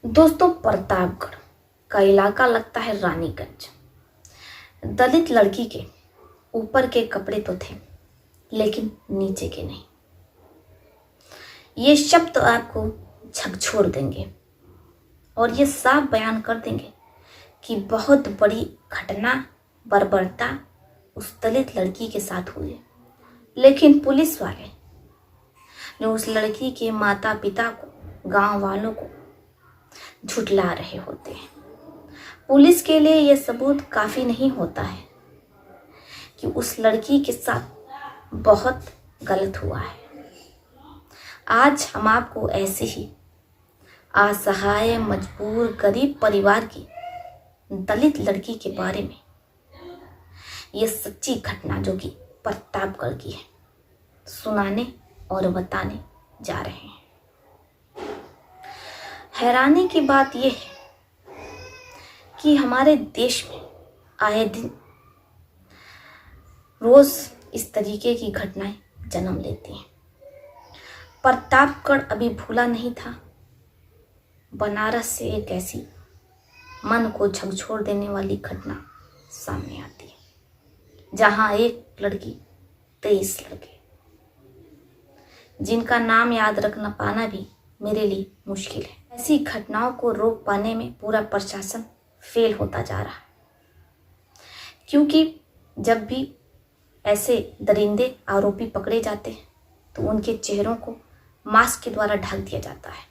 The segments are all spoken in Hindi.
दोस्तों, प्रतापगढ़ का इलाका लगता है रानीगंज। दलित लड़की के ऊपर के कपड़े तो थे, लेकिन नीचे के नहीं। ये शब्द आपको झकझोर देंगे और ये साफ बयान कर देंगे कि बहुत बड़ी घटना बर्बरता उस दलित लड़की के साथ हुई। लेकिन पुलिस वाले जो उस लड़की के माता पिता को, गांव वालों को झुठला रहे होते हैं। पुलिस के लिए यह सबूत काफी नहीं होता है कि उस लड़की के साथ बहुत गलत हुआ है। आज हम आपको ऐसे ही असहाय, मजबूर, गरीब परिवार की दलित लड़की के बारे में यह सच्ची घटना जो कि प्रतापगढ़ की है सुनाने और बताने जा रहे हैं। हैरानी की बात यह है कि हमारे देश में आए दिन रोज इस तरीके की घटनाएं जन्म लेती हैं। प्रतापगढ़ अभी भूला नहीं था। बनारस से एक ऐसी मन को झकझोर देने वाली घटना सामने आती है, जहां एक लड़की 23 लड़के, जिनका नाम याद रखना पाना भी मेरे लिए मुश्किल है। ऐसी घटनाओं को रोक पाने में पूरा प्रशासन फेल होता जा रहा है, क्योंकि जब भी ऐसे दरिंदे आरोपी पकड़े जाते हैं तो उनके चेहरों को मास्क के द्वारा ढक दिया जाता है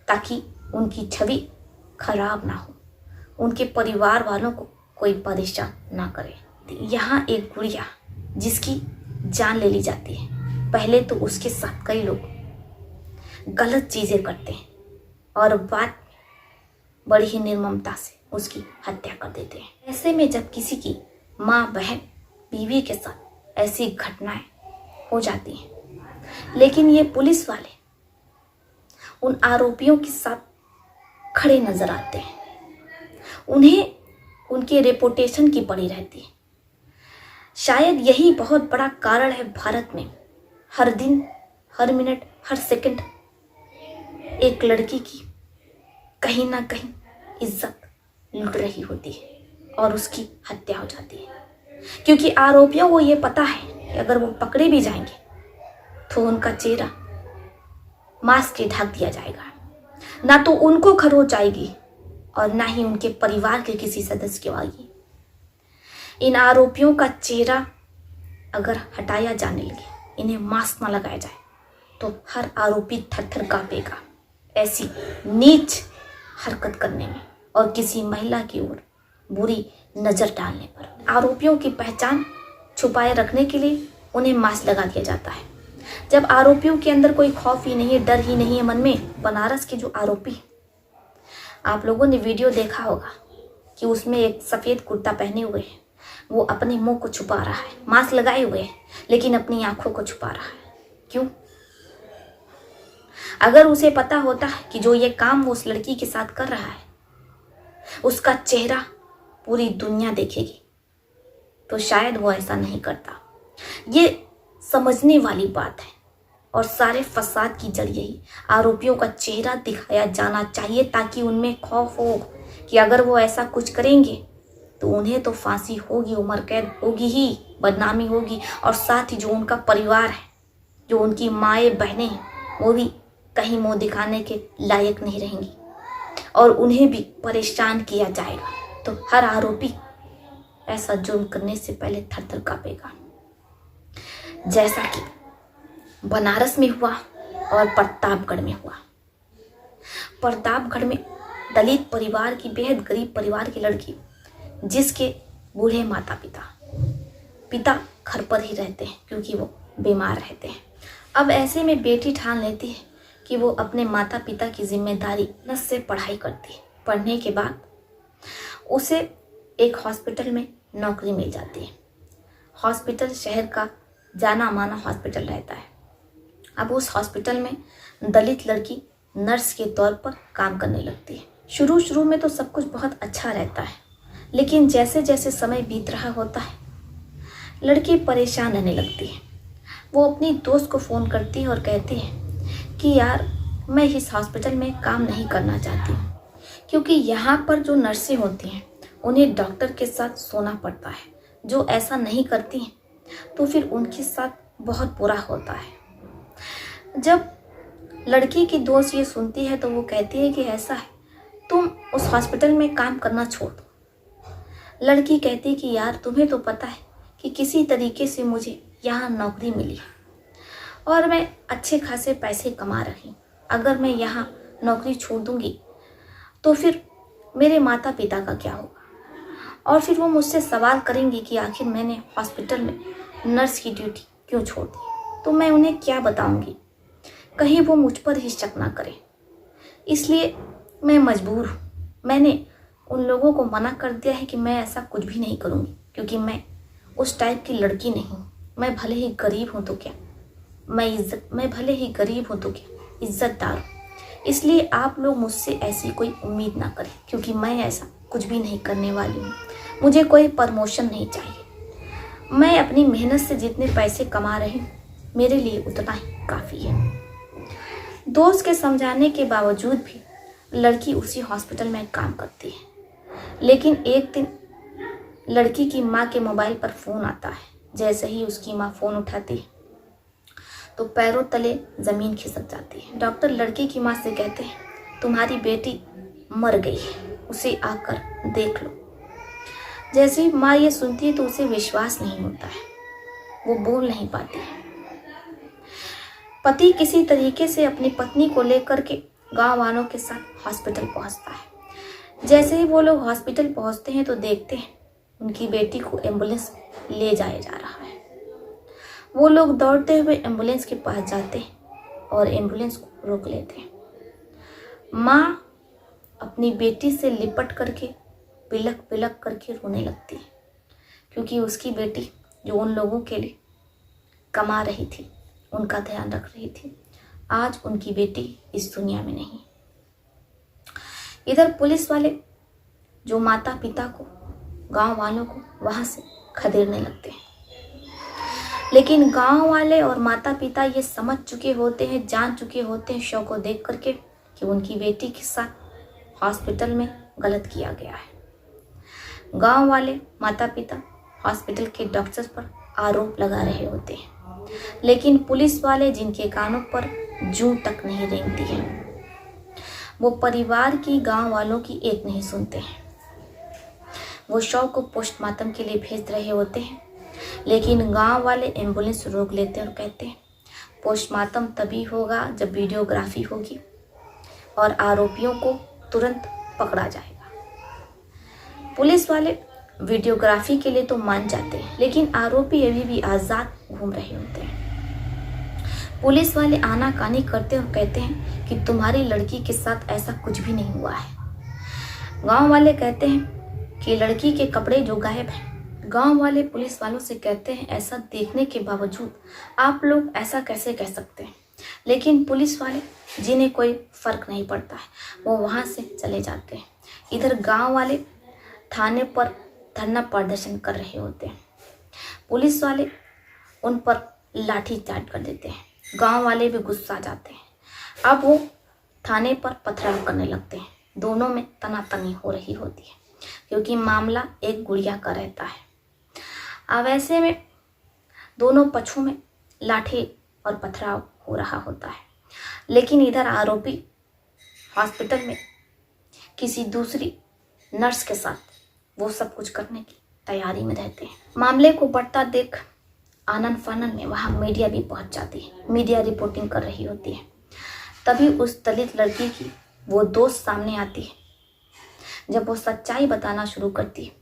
ताकि उनकी छवि खराब ना हो, उनके परिवार वालों को कोई परेशान ना करे। यहाँ एक गुड़िया जिसकी जान ले ली जाती है, पहले तो उसके साथ कई लोग गलत चीजें करते हैं और बाद बड़ी ही निर्ममता से उसकी हत्या कर देते हैं। ऐसे में जब किसी की माँ, बहन, बीवी के साथ ऐसी घटनाएं हो जाती हैं, लेकिन ये पुलिस वाले उन आरोपियों के साथ खड़े नजर आते हैं। उन्हें उनके रेपुटेशन की पड़ी रहती है। शायद यही बहुत बड़ा कारण है भारत में हर दिन, हर मिनट, हर सेकंड एक लड़की की कहीं ना कहीं इज्जत लुट रही होती है और उसकी हत्या हो जाती है, क्योंकि आरोपियों को ये पता है कि अगर वो पकड़े भी जाएंगे तो उनका चेहरा मास्क से ढक दिया जाएगा। ना तो उनको खरोच आएगी और ना ही उनके परिवार के किसी सदस्य को आएगी। इन आरोपियों का चेहरा अगर हटाया जाने लगे, इन्हें मास्क ना लगाया जाए, तो हर आरोपी थर-थर कांपेगा ऐसी नीच हरकत करने में और किसी महिला की ओर बुरी नजर डालने पर। आरोपियों की पहचान छुपाए रखने के लिए उन्हें मास्क लगा दिया जाता है। जब आरोपियों के अंदर कोई खौफ ही नहीं है, डर ही नहीं है मन में। बनारस के जो आरोपी, आप लोगों ने वीडियो देखा होगा कि उसमें एक सफेद कुर्ता पहने हुए है, वो अपने मुंह को छुपा रहा है, मास्क लगाए हुए है, लेकिन अपनी आंखों को छुपा रहा है। क्यों? अगर उसे पता होता है कि जो ये काम वो उस लड़की के साथ कर रहा है उसका चेहरा पूरी दुनिया देखेगी, तो शायद वो ऐसा नहीं करता। ये समझने वाली बात है और सारे फसाद की जड़ यही, आरोपियों का चेहरा दिखाया जाना चाहिए ताकि उनमें खौफ हो कि अगर वो ऐसा कुछ करेंगे तो उन्हें तो फांसी होगी, उम्र कैद होगी ही, बदनामी होगी, और साथ ही जो उनका परिवार है, जो उनकी माएँ बहनें हैं, वो भी कहीं मुंह दिखाने के लायक नहीं रहेंगी और उन्हें भी परेशान किया जाएगा। तो हर आरोपी ऐसा जुर्म करने से पहले थर-थर कांपेगा, जैसा कि बनारस में हुआ और प्रतापगढ़ में हुआ। प्रतापगढ़ में दलित परिवार की, बेहद गरीब परिवार की लड़की, जिसके बूढ़े माता पिता घर पर ही रहते हैं क्योंकि वो बीमार रहते हैं। अब ऐसे में बेटी ठान लेती है कि वो अपने माता पिता की जिम्मेदारी न से पढ़ाई करती है। पढ़ने के बाद उसे एक हॉस्पिटल में नौकरी मिल जाती है। हॉस्पिटल शहर का जाना माना हॉस्पिटल रहता है। अब उस हॉस्पिटल में दलित लड़की नर्स के तौर पर काम करने लगती है। शुरू में तो सब कुछ बहुत अच्छा रहता है, लेकिन जैसे जैसे समय बीत रहा होता है लड़की परेशान रहने लगती है। वो अपनी दोस्त को फ़ोन करती है और कहती है कि यार मैं इस हॉस्पिटल में काम नहीं करना चाहती हूँ, क्योंकि यहाँ पर जो नर्सें होती हैं उन्हें डॉक्टर के साथ सोना पड़ता है। जो ऐसा नहीं करती हैं तो फिर उनके साथ बहुत बुरा होता है। जब लड़की की दोस्त ये सुनती है तो वो कहती है कि ऐसा है, तुम उस हॉस्पिटल में काम करना छोड़ दो। लड़की कहती है कि यार तुम्हें तो पता है कि किसी तरीके से मुझे यहाँ नौकरी मिली है और मैं अच्छे खासे पैसे कमा रही हूँ। अगर मैं यहाँ नौकरी छोड़ दूँगी तो फिर मेरे माता पिता का क्या होगा, और फिर वो मुझसे सवाल करेंगे कि आखिर मैंने हॉस्पिटल में नर्स की ड्यूटी क्यों छोड़ दी। तो मैं उन्हें क्या बताऊँगी, कहीं वो मुझ पर ही शक ना करें। इसलिए मैं मजबूर हूँ। मैंने उन लोगों को मना कर दिया है कि मैं ऐसा कुछ भी नहीं करूँगी, क्योंकि मैं उस टाइप की लड़की नहीं हूँ। मैं भले ही गरीब हूँ तो क्या, मैं भले ही गरीब हूँ तो क्या, इज्जतदार हूँ। इसलिए आप लोग मुझसे ऐसी कोई उम्मीद ना करें, क्योंकि मैं ऐसा कुछ भी नहीं करने वाली हूँ। मुझे कोई प्रमोशन नहीं चाहिए। मैं अपनी मेहनत से जितने पैसे कमा रही हूँ मेरे लिए उतना ही काफ़ी है। दोस्त के समझाने के बावजूद भी लड़की उसी हॉस्पिटल में काम करती है। लेकिन एक दिन लड़की की माँ के मोबाइल पर फ़ोन आता है। जैसे ही उसकी माँ फ़ोन उठाती है तो पैरों तले ज़मीन खिसक जाती है। डॉक्टर लड़की की माँ से कहते हैं, तुम्हारी बेटी मर गई है, उसे आकर देख लो। जैसे ही माँ ये सुनती है तो उसे विश्वास नहीं होता है, वो बोल नहीं पाती है। पति किसी तरीके से अपनी पत्नी को लेकर के गांव वालों के साथ हॉस्पिटल पहुंचता है। जैसे ही वो लोग हॉस्पिटल पहुंचते हैं तो देखते हैं उनकी बेटी को एम्बुलेंस ले जाया जा रहा है। वो लोग दौड़ते हुए एम्बुलेंस के पास जाते हैं और एम्बुलेंस को रोक लेते हैं। माँ अपनी बेटी से लिपट करके बिलक बिलक करके रोने लगती है, क्योंकि उसकी बेटी जो उन लोगों के लिए कमा रही थी, उनका ध्यान रख रही थी, आज उनकी बेटी इस दुनिया में नहीं। इधर पुलिस वाले जो माता पिता को, गांव वालों को वहां से खदेड़ने लगते हैं। लेकिन गांव वाले और माता पिता ये समझ चुके होते हैं, जान चुके होते हैं शव को देख करके कि उनकी बेटी के साथ हॉस्पिटल में गलत किया गया है। गांव वाले माता पिता हॉस्पिटल के डॉक्टर्स पर आरोप लगा रहे होते हैं, लेकिन पुलिस वाले जिनके कानों पर जूं तक नहीं रेंगती है, वो परिवार की, गांव वालों की एक नहीं सुनते हैं। वो शव को पोस्टमार्टम के लिए भेज रहे होते हैं, लेकिन गांव वाले एम्बुलेंस रोक लेते हैं और कहते हैं पोस्टमार्टम तभी होगा जब वीडियोग्राफी होगी और आरोपियों को तुरंत पकड़ा जाएगा। पुलिस वाले वीडियोग्राफी के लिए तो मान जाते हैं, लेकिन आरोपी अभी भी आज़ाद घूम रहे होते हैं। पुलिस वाले आनाकानी करते और कहते हैं कि तुम्हारी लड़की के साथ ऐसा कुछ भी नहीं हुआ है। गांव वाले कहते हैं कि लड़की के कपड़े जो गायब हैं। गांव वाले पुलिस वालों से कहते हैं ऐसा देखने के बावजूद आप लोग ऐसा कैसे कह सकते हैं, लेकिन पुलिस वाले जिन्हें कोई फर्क नहीं पड़ता है वो वहां से चले जाते हैं। इधर गांव वाले थाने पर धरना प्रदर्शन कर रहे होते हैं। पुलिस वाले उन पर लाठी चार्ज कर देते हैं। गांव वाले भी गुस्सा जाते हैं। अब वो थाने पर पथराव करने लगते हैं। दोनों में तनातनी हो रही होती है, क्योंकि मामला एक गुड़िया का रहता है। अब ऐसे में दोनों पक्षों में लाठी और पथराव हो रहा होता है, लेकिन इधर आरोपी हॉस्पिटल में किसी दूसरी नर्स के साथ वो सब कुछ करने की तैयारी में रहते हैं। मामले को बढ़ता देख आनन फानन में वहाँ मीडिया भी पहुँच जाती है। मीडिया रिपोर्टिंग कर रही होती है। तभी उस दलित लड़की की वो दोस्त सामने आती है। जब वो सच्चाई बताना शुरू करती है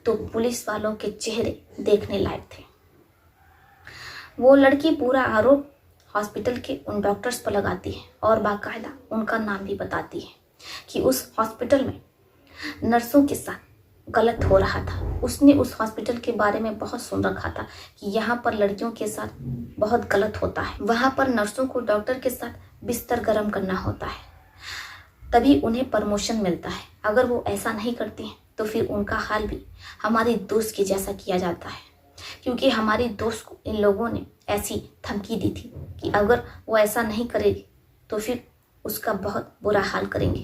तो पुलिस वालों के चेहरे देखने लायक थे। वो लड़की पूरा आरोप हॉस्पिटल के उन डॉक्टर्स पर लगाती है और बाकायदा उनका नाम भी बताती है कि उस हॉस्पिटल में नर्सों के साथ गलत हो रहा था। उसने उस हॉस्पिटल के बारे में बहुत सुन रखा था कि यहाँ पर लड़कियों के साथ बहुत गलत होता है। वहाँ पर नर्सों को डॉक्टर के साथ बिस्तर गर्म करना होता है, तभी उन्हें प्रमोशन मिलता है। अगर वो ऐसा नहीं करती हैं तो फिर उनका हाल भी हमारी दोस्त के जैसा किया जाता है, क्योंकि हमारी दोस्त को इन लोगों ने ऐसी धमकी दी थी कि अगर वो ऐसा नहीं करेगी तो फिर उसका बहुत बुरा हाल करेंगे।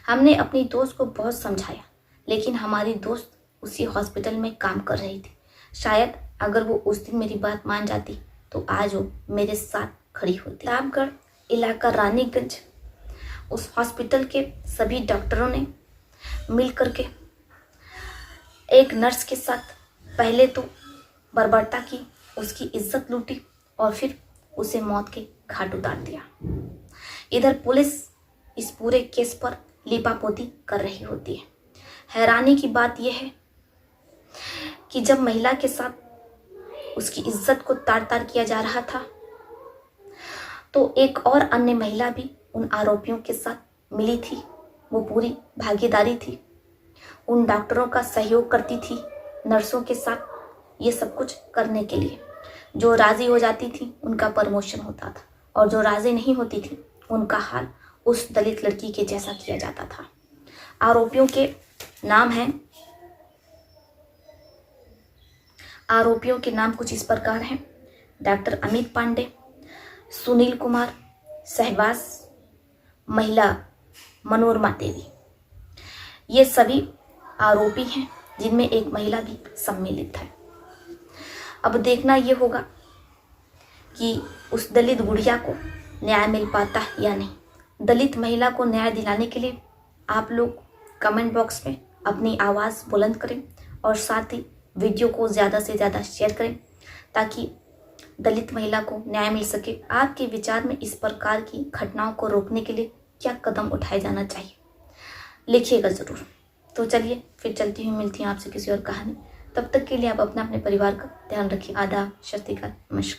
हमने अपनी दोस्त को बहुत समझाया, लेकिन हमारी दोस्त उसी हॉस्पिटल में काम कर रही थी। शायद अगर वो उस दिन मेरी बात मान जाती तो आज वो मेरे साथ खड़ी होती। प्रतापगढ़ इलाका रानीगंज, उस हॉस्पिटल के सभी डॉक्टरों ने मिल करके एक नर्स के साथ पहले तो बर्बरता की, उसकी इज्जत लूटी और फिर उसे मौत के घाट उतार दिया। इधर पुलिस इस पूरे केस पर लीपापोती कर रही होती है। हैरानी की बात यह है कि जब महिला के साथ उसकी इज्जत को तार तार किया जा रहा था, तो एक और अन्य महिला भी उन आरोपियों के साथ मिली थी। वो पूरी भागीदारी थी, उन डॉक्टरों का सहयोग करती थी नर्सों के साथ ये सब कुछ करने के लिए। जो राज़ी हो जाती थी उनका प्रमोशन होता था, और जो राज़ी नहीं होती थी उनका हाल उस दलित लड़की के जैसा किया जाता था। आरोपियों के नाम कुछ इस प्रकार हैं: डॉक्टर अमित पांडे, सुनील कुमार, सहवाज, महिला मनोरमा देवी। ये सभी आरोपी हैं, जिनमें एक महिला भी सम्मिलित है। अब देखना ये होगा कि उस दलित गुड़िया को न्याय मिल पाता है या नहीं। दलित महिला को न्याय दिलाने के लिए आप लोग कमेंट बॉक्स में अपनी आवाज़ बुलंद करें और साथ ही वीडियो को ज़्यादा से ज़्यादा शेयर करें, ताकि दलित महिला को न्याय मिल सके। आपके विचार में इस प्रकार की घटनाओं को रोकने के लिए क्या कदम उठाए जाना चाहिए, लिखिएगा ज़रूर। तो चलिए फिर चलती हूँ, मिलती हूँ आपसे किसी और कहानी। तब तक के लिए आप अपने परिवार का ध्यान रखिए। आदाब, सत श्री अकाल, नमस्कार।